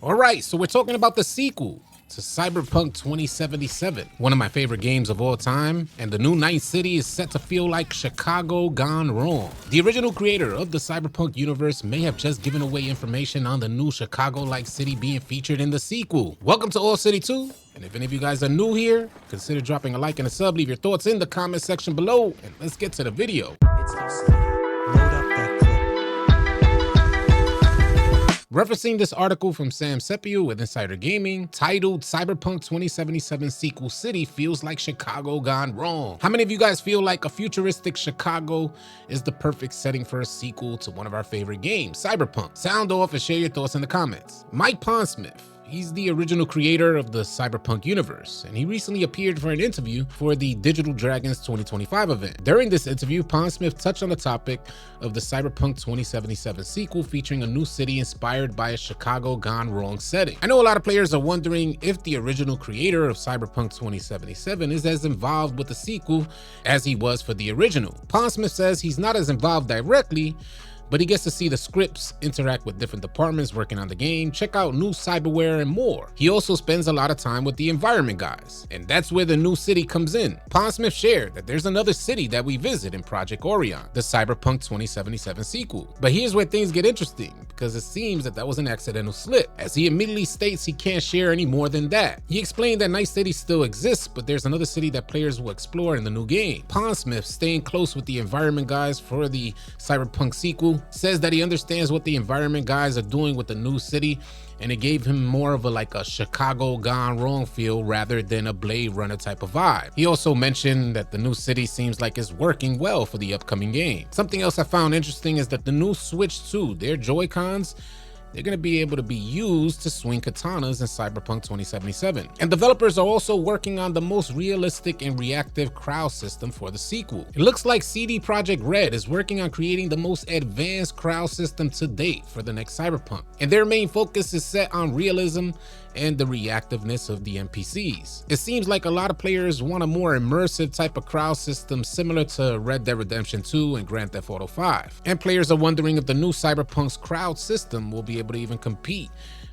Alright, so we're talking about the sequel to Cyberpunk 2077, one of my favorite games of all time, and the new Night City is set to feel like Chicago gone wrong. The original creator of the Cyberpunk universe may have just given away information on the new Chicago-like city being featured in the sequel. Welcome to All City 2, and if any of you guys are new here, consider dropping a like and a sub, leave your thoughts in the comment section below, and let's get to the video. It's All City. Load up that clip. Referencing this article from Sam Seppiu with Insider Gaming, titled Cyberpunk 2077 Sequel City Feels Like Chicago Gone Wrong. How many of you guys feel like a futuristic Chicago is the perfect setting for a sequel to one of our favorite games, Cyberpunk? Sound off and share your thoughts in the comments. Mike Pondsmith, he's the original creator of the Cyberpunk universe, and he recently appeared for an interview for the Digital Dragons 2025 event. During this interview, Pondsmith touched on the topic of the Cyberpunk 2077 sequel featuring a new city inspired by a Chicago gone wrong setting. I know a lot of players are wondering if the original creator of Cyberpunk 2077 is as involved with the sequel as he was for the original. Pondsmith says he's not as involved directly, but he gets to see the scripts, interact with different departments working on the game, check out new cyberware and more. He also spends a lot of time with the environment guys, and that's where the new city comes in. Pondsmith shared that there's another city that we visit in Project Orion, the Cyberpunk 2077 sequel. But here's where things get interesting, because it seems that was an accidental slip, as he immediately states he can't share any more than that. He explained that Night City still exists, but there's another city that players will explore in the new game. Pondsmith, staying close with the environment guys for the Cyberpunk sequel, says that he understands what the environment guys are doing with the new city, and it gave him more of a Chicago gone wrong feel rather than a Blade Runner type of vibe. He also mentioned that the new city seems like it's working well for the upcoming game. Something else I found interesting is that the new Switch 2, their Joy-Cons, they're going to be able to be used to swing katanas in Cyberpunk 2077. And developers are also working on the most realistic and reactive crowd system for the sequel. It looks like CD Projekt Red is working on creating the most advanced crowd system to date for the next Cyberpunk. And their main focus is set on realism and the reactiveness of the NPCs. It seems like a lot of players want a more immersive type of crowd system similar to Red Dead Redemption 2 and Grand Theft Auto 5. And players are wondering if the new Cyberpunk's crowd system will be able to even compete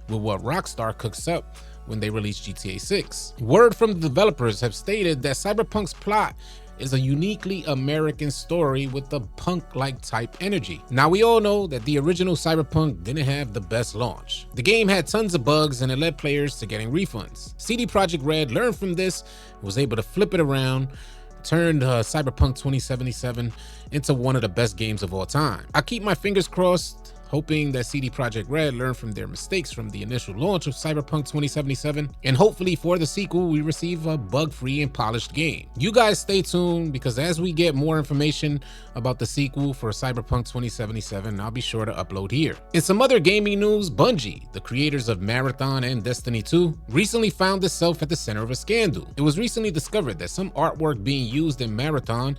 with what Rockstar cooks up when they release GTA 6. Word from the developers have stated that Cyberpunk's plot is a uniquely American story with a punk-like type energy. Now, we all know that the original Cyberpunk didn't have the best launch. The game had tons of bugs and it led players to getting refunds. CD Projekt Red learned from this, was able to flip it around, turned Cyberpunk 2077 into one of the best games of all time. I keep my fingers crossed, hoping that CD Projekt Red learned from their mistakes from the initial launch of Cyberpunk 2077, and hopefully for the sequel we receive a bug-free and polished game. You guys stay tuned, because as we get more information about the sequel for Cyberpunk 2077, I'll be sure to upload here. In some other gaming news, Bungie, the creators of Marathon and Destiny 2, recently found itself at the center of a scandal. It was recently discovered that some artwork being used in Marathon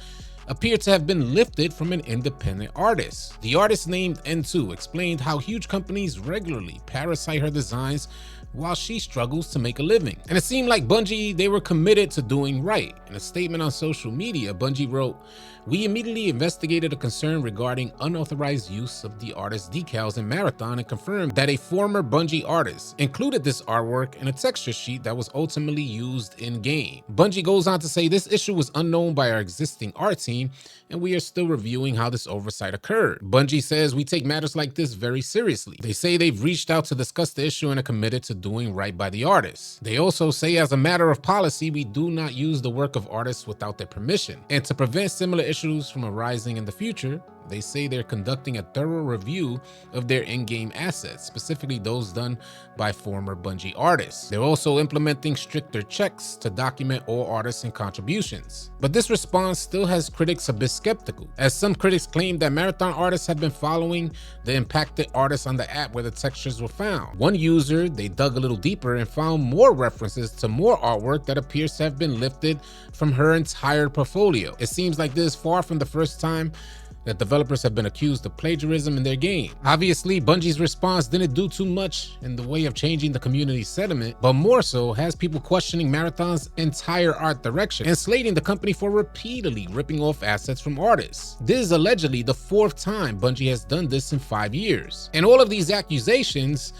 appeared to have been lifted from an independent artist. The artist, named N2, explained how huge companies regularly parasite her designs while she struggles to make a living. And it seemed like Bungie, they were committed to doing right. In a statement on social media, Bungie wrote, "We immediately investigated a concern regarding unauthorized use of the artist's decals in Marathon and confirmed that a former Bungie artist included this artwork in a texture sheet that was ultimately used in-game." Bungie goes on to say, "This issue was unknown by our existing art team, and we are still reviewing how this oversight occurred." Bungie says, "We take matters like this very seriously." They say they've reached out to discuss the issue and are committed to doing right by the artists. They also say, "As a matter of policy, we do not use the work of artists without their permission. And to prevent similar issues from arising in the future, they say they're conducting a thorough review of their in-game assets, specifically those done by former Bungie artists. They're also implementing stricter checks to document all artists and contributions." But this response still has critics a bit skeptical, as some critics claim that Marathon artists have been following the impacted artists on the app where the textures were found. One user, they dug a little deeper and found more references to more artwork that appears to have been lifted from her entire portfolio. It seems like this is far from the first time that developers have been accused of plagiarism in their game. Obviously, Bungie's response didn't do too much in the way of changing the community's sentiment, but more so has people questioning Marathon's entire art direction and slating the company for repeatedly ripping off assets from artists. This is allegedly the 4th time Bungie has done this in 5 years. And all of these accusations,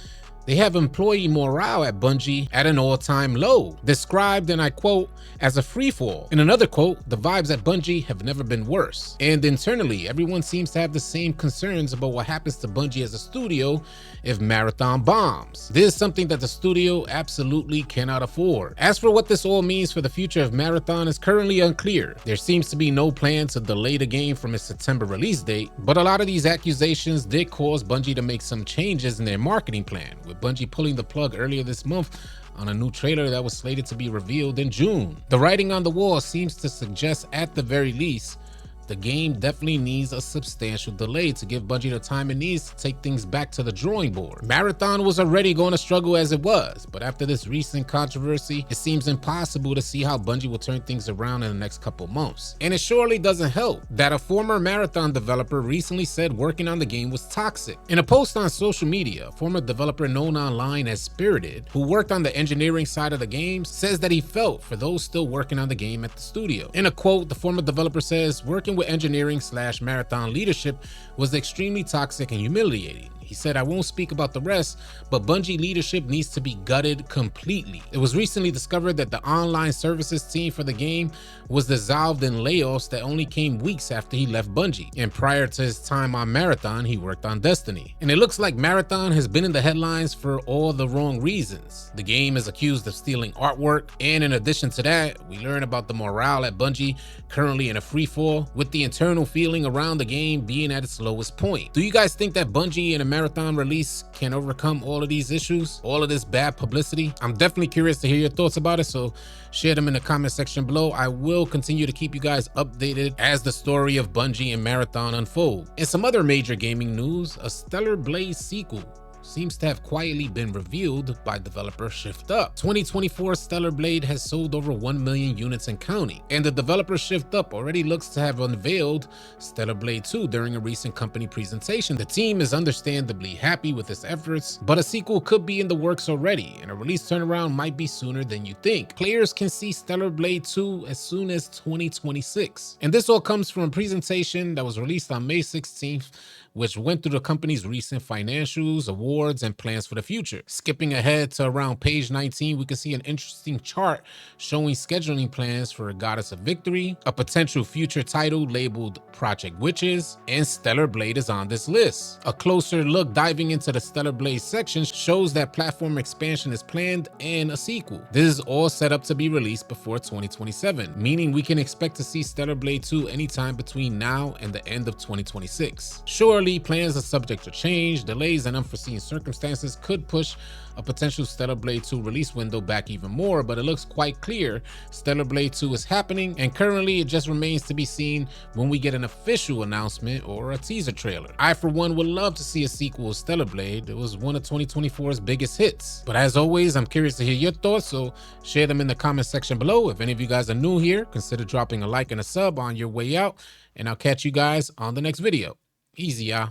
They have employee morale at Bungie at an all-time low, described, and I quote, as a free-fall. In another quote, the vibes at Bungie have never been worse. And internally, everyone seems to have the same concerns about what happens to Bungie as a studio if Marathon bombs. This is something that the studio absolutely cannot afford. As for what this all means for the future of Marathon is currently unclear. There seems to be no plan to delay the game from its September release date, but a lot of these accusations did cause Bungie to make some changes in their marketing plan, with Bungie pulling the plug earlier this month on a new trailer that was slated to be revealed in June. The writing on the wall seems to suggest, at the very least, the game definitely needs a substantial delay to give Bungie the time it needs to take things back to the drawing board. Marathon was already going to struggle as it was, but after this recent controversy, it seems impossible to see how Bungie will turn things around in the next couple months. And it surely doesn't help that a former Marathon developer recently said working on the game was toxic. In a post on social media, a former developer known online as Spirited, who worked on the engineering side of the game, says that he felt for those still working on the game at the studio. In a quote, the former developer says, "Working with engineering/Marathon leadership was extremely toxic and humiliating." He said, "I won't speak about the rest, but Bungie leadership needs to be gutted completely." It was recently discovered that the online services team for the game was dissolved in layoffs that only came weeks after he left Bungie. And prior to his time on Marathon, he worked on Destiny. And it looks like Marathon has been in the headlines for all the wrong reasons. The game is accused of stealing artwork, and in addition to that, we learn about the morale at Bungie currently in a freefall, with the internal feeling around the game being at its lowest point. Do you guys think that Bungie and a Marathon release can overcome all of these issues, all of this bad publicity? I'm definitely curious to hear your thoughts about it, so share them in the comment section below. I will continue to keep you guys updated as the story of Bungie and Marathon unfold. In some other major gaming news, a Stellar Blade sequel seems to have quietly been revealed by developer Shift Up. 2024 Stellar Blade has sold over 1 million units and counting, and the developer Shift Up already looks to have unveiled Stellar Blade 2 during a recent company presentation. The team is understandably happy with its efforts, but a sequel could be in the works already, and a release turnaround might be sooner than you think. Players can see Stellar Blade 2 as soon as 2026, and this all comes from a presentation that was released on May 16th, which went through the company's recent financials, awards, and plans for the future. Skipping ahead to around page 19, we can see an interesting chart showing scheduling plans for Goddess of Victory, a potential future title labeled Project Witches, and Stellar Blade is on this list. A closer look diving into the Stellar Blade section shows that platform expansion is planned and a sequel. This is all set up to be released before 2027, meaning we can expect to see Stellar Blade 2 anytime between now and the end of 2026. Surely, plans are subject to change. Delays and unforeseen circumstances could push a potential Stellar Blade 2 release window back even more, but it looks quite clear Stellar Blade 2 is happening, and currently it just remains to be seen when we get an official announcement or a teaser trailer. I, for one, would love to see a sequel of Stellar Blade. It was one of 2024's biggest hits. But as always, I'm curious to hear your thoughts, so share them in the comment section below. If any of you guys are new here, consider dropping a like and a sub on your way out, and I'll catch you guys on the next video. Easy, y'all.